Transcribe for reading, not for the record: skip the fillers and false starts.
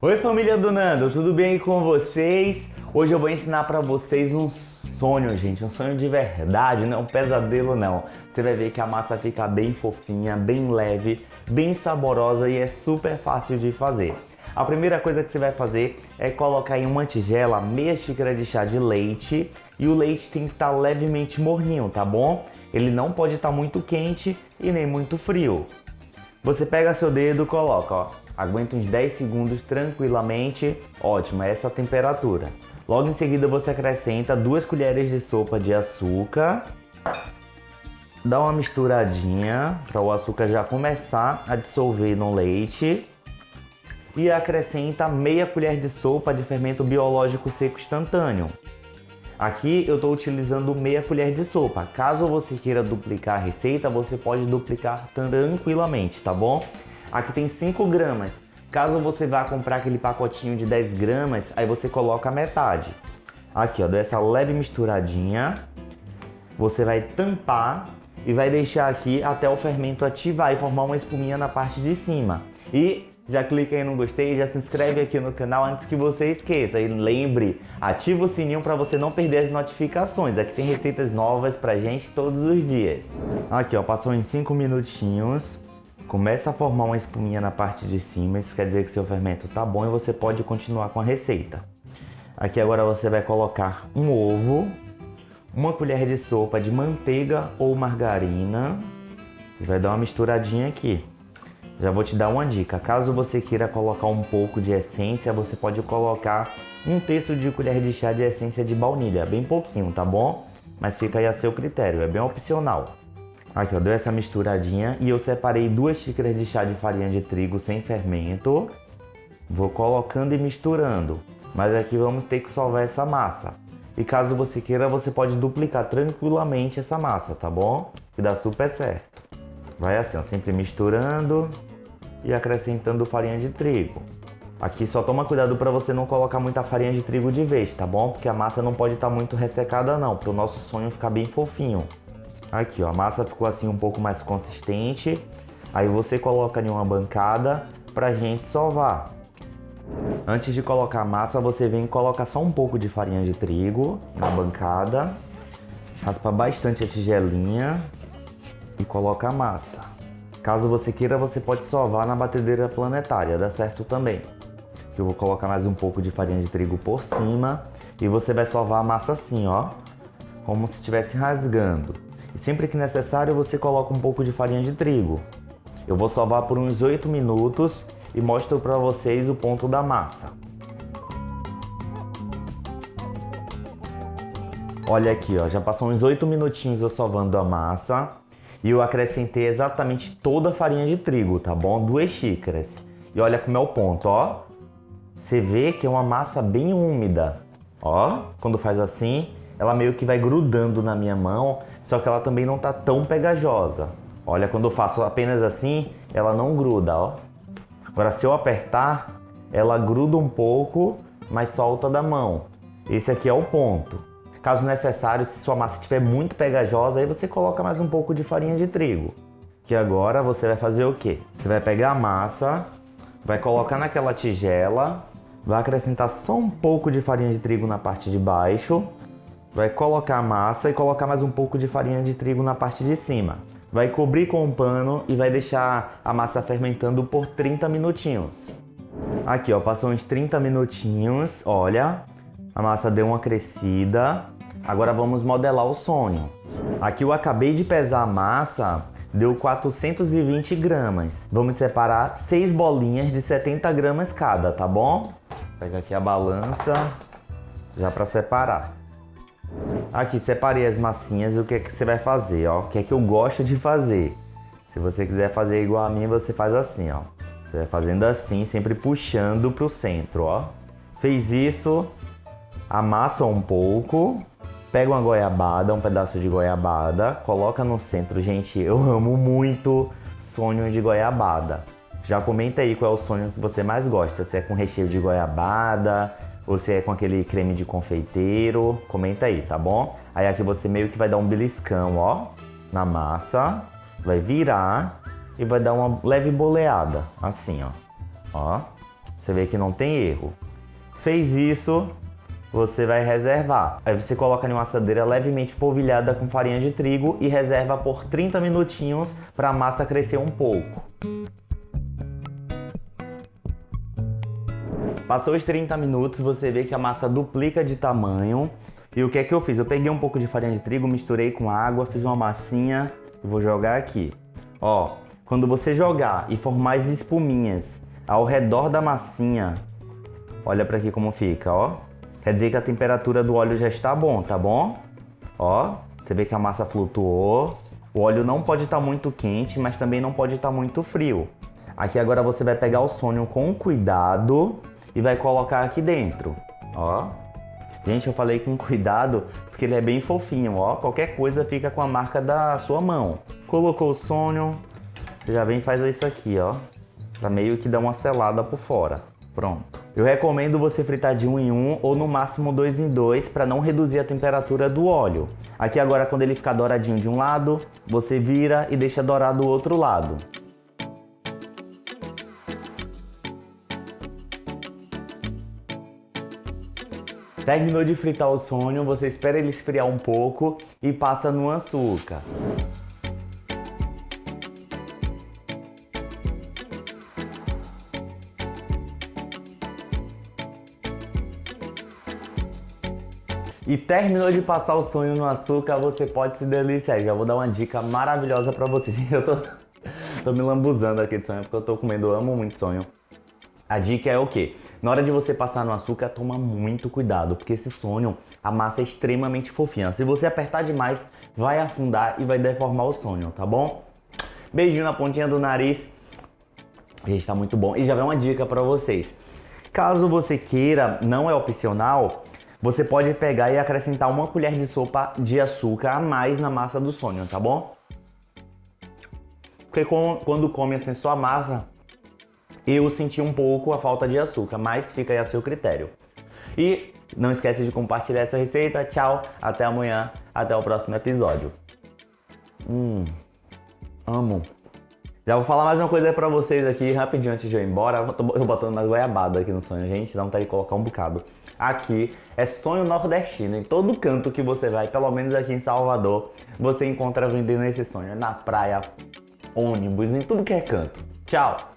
Oi, família do Nando, tudo bem aí com vocês? Hoje eu vou ensinar pra vocês um sonho, gente, um sonho de verdade, não é um pesadelo não. Você vai ver que a massa fica bem fofinha, bem leve, bem saborosa e é super fácil de fazer. A primeira coisa que você vai fazer é colocar em uma tigela meia xícara de chá de leite e o leite tem que estar levemente morninho, tá bom? Ele não pode estar muito quente e nem muito frio. Você pega seu dedo e coloca, ó. Aguenta uns 10 segundos tranquilamente. Ótimo, é essa a temperatura. Logo em seguida você acrescenta 2 colheres de sopa de açúcar. Dá uma misturadinha para o açúcar já começar a dissolver no leite. E acrescenta meia colher de sopa de fermento biológico seco instantâneo. Aqui eu estou utilizando meia colher de sopa. Caso você queira duplicar a receita, você pode duplicar tranquilamente, tá bom? Aqui tem 5 gramas. Caso você vá comprar aquele pacotinho de 10 gramas, aí você coloca a metade. Aqui, ó, dá essa leve misturadinha. Você vai tampar e vai deixar aqui até o fermento ativar e formar uma espuminha na parte de cima. E já clica aí no gostei, já se inscreve aqui no canal antes que você esqueça. E lembre, ativa o sininho para você não perder as notificações. Aqui tem receitas novas pra gente todos os dias. Aqui, ó, passou em 5 minutinhos. Começa a formar uma espuminha na parte de cima. Isso quer dizer que seu fermento tá bom e você pode continuar com a receita. Aqui agora você vai colocar um ovo, uma colher de sopa de manteiga ou margarina e vai dar uma misturadinha aqui. Já vou te dar uma dica, caso você queira colocar um pouco de essência, você pode colocar 1/3 de colher de chá de essência de baunilha, bem pouquinho, tá bom? Mas fica aí a seu critério, é bem opcional. Aqui, ó, deu essa misturadinha e eu separei 2 xícaras de chá de farinha de trigo sem fermento. Vou colocando e misturando, mas aqui vamos ter que sovar essa massa. E caso você queira, você pode duplicar tranquilamente essa massa, tá bom? Que dá super certo. Vai assim, ó, sempre misturando e acrescentando farinha de trigo. Aqui só toma cuidado para você não colocar muita farinha de trigo de vez, tá bom? Porque a massa não pode estar muito ressecada não, para o nosso sonho ficar bem fofinho. Aqui, ó, a massa ficou assim um pouco mais consistente. Aí você coloca em uma bancada pra gente sovar. Antes de colocar a massa, você vem e coloca só um pouco de farinha de trigo na bancada. Raspa bastante a tigelinha e coloca a massa. Caso você queira, você pode sovar na batedeira planetária, dá certo também. Eu vou colocar mais um pouco de farinha de trigo por cima e você vai sovar a massa assim, ó, como se estivesse rasgando. E sempre que necessário, você coloca um pouco de farinha de trigo. Eu vou sovar por uns 8 minutos e mostro para vocês o ponto da massa. Olha aqui, ó, já passou uns 8 minutinhos eu sovando a massa. E eu acrescentei exatamente toda a farinha de trigo, tá bom? 2 xícaras. E olha como é o ponto, ó. Você vê que é uma massa bem úmida. Ó, quando faz assim, ela meio que vai grudando na minha mão, só que ela também não tá tão pegajosa. Olha, quando eu faço apenas assim, ela não gruda, ó. Agora, se eu apertar, ela gruda um pouco, mas solta da mão. Esse aqui é o ponto. Caso necessário, se sua massa estiver muito pegajosa, aí você coloca mais um pouco de farinha de trigo. Que agora você vai fazer o quê? Você vai pegar a massa, vai colocar naquela tigela, vai acrescentar só um pouco de farinha de trigo na parte de baixo, vai colocar a massa e colocar mais um pouco de farinha de trigo na parte de cima. Vai cobrir com um pano e vai deixar a massa fermentando por 30 minutinhos. Aqui, ó, passou uns 30 minutinhos, olha, a massa deu uma crescida. Agora vamos modelar o sonho. Aqui eu acabei de pesar a massa, deu 420 gramas. Vamos separar 6 bolinhas de 70 gramas cada, tá bom? Pega aqui a balança, já para separar. Aqui, separei as massinhas e o que é que você vai fazer, ó? O que é que eu gosto de fazer? Se você quiser fazer igual a mim, você faz assim, ó. Você vai fazendo assim, sempre puxando pro centro, ó. Fez isso, amassa um pouco, pega uma goiabada, um pedaço de goiabada, coloca no centro. Gente, eu amo muito sonho de goiabada. Já comenta aí qual é o sonho que você mais gosta, se é com recheio de goiabada, ou se é com aquele creme de confeiteiro, comenta aí, tá bom? Aí aqui você meio que vai dar um beliscão, ó, na massa, vai virar e vai dar uma leve boleada, assim, ó. Ó, Você vê que não tem erro. Fez isso, você vai reservar. Aí você coloca em uma assadeira levemente polvilhada com farinha de trigo e reserva por 30 minutinhos para a massa crescer um pouco. Passou os 30 minutos, você vê que a massa duplica de tamanho. E o que é que eu fiz? Eu peguei um pouco de farinha de trigo, misturei com água, fiz uma massinha e vou jogar aqui. Ó, quando você jogar e formar as espuminhas ao redor da massinha, olha pra aqui como fica, ó. Quer dizer que a temperatura do óleo já está bom, tá bom? Ó, você vê que a massa flutuou. O óleo não pode estar muito quente, mas também não pode estar muito frio. Aqui agora você vai pegar o sonho com cuidado e vai colocar aqui dentro, ó. Gente, eu falei com cuidado porque ele é bem fofinho, ó. Qualquer coisa fica com a marca da sua mão. Colocou o sonho, já vem e faz isso aqui, ó. Pra meio que dar uma selada por fora. Pronto. Eu recomendo você fritar de 1 em 1 ou no máximo 2 em 2 para não reduzir a temperatura do óleo. Aqui agora quando ele ficar douradinho de um lado, você vira e deixa dourar do outro lado. Terminou de fritar o sonho, você espera ele esfriar um pouco e passa no açúcar. E terminou de passar o sonho no açúcar, você pode se deliciar. Já vou dar uma dica maravilhosa pra você. Eu tô me lambuzando aqui de sonho porque eu tô comendo, eu amo muito sonho. A dica é o quê? Na hora de você passar no açúcar, toma muito cuidado, porque esse sonho, a massa é extremamente fofinha. Se você apertar demais, vai afundar e vai deformar o sonho, tá bom? Beijinho na pontinha do nariz. Gente, tá muito bom. E já vem uma dica pra vocês. Caso você queira, não é opcional, você pode pegar e acrescentar uma colher de sopa de açúcar a mais na massa do sonho, tá bom? Porque quando come assim só a massa, eu senti um pouco a falta de açúcar, mas fica aí a seu critério. E não esquece de compartilhar essa receita. Tchau, até amanhã, até o próximo episódio. Amo. Já vou falar mais uma coisa pra vocês aqui, rapidinho antes de eu ir embora. Eu tô botando mais goiabada aqui no sonho, gente, dá vontade de colocar um bocado. Aqui é sonho nordestino, em todo canto que você vai, pelo menos aqui em Salvador, você encontra vendendo esse sonho. Na praia, ônibus, em tudo que é canto. Tchau!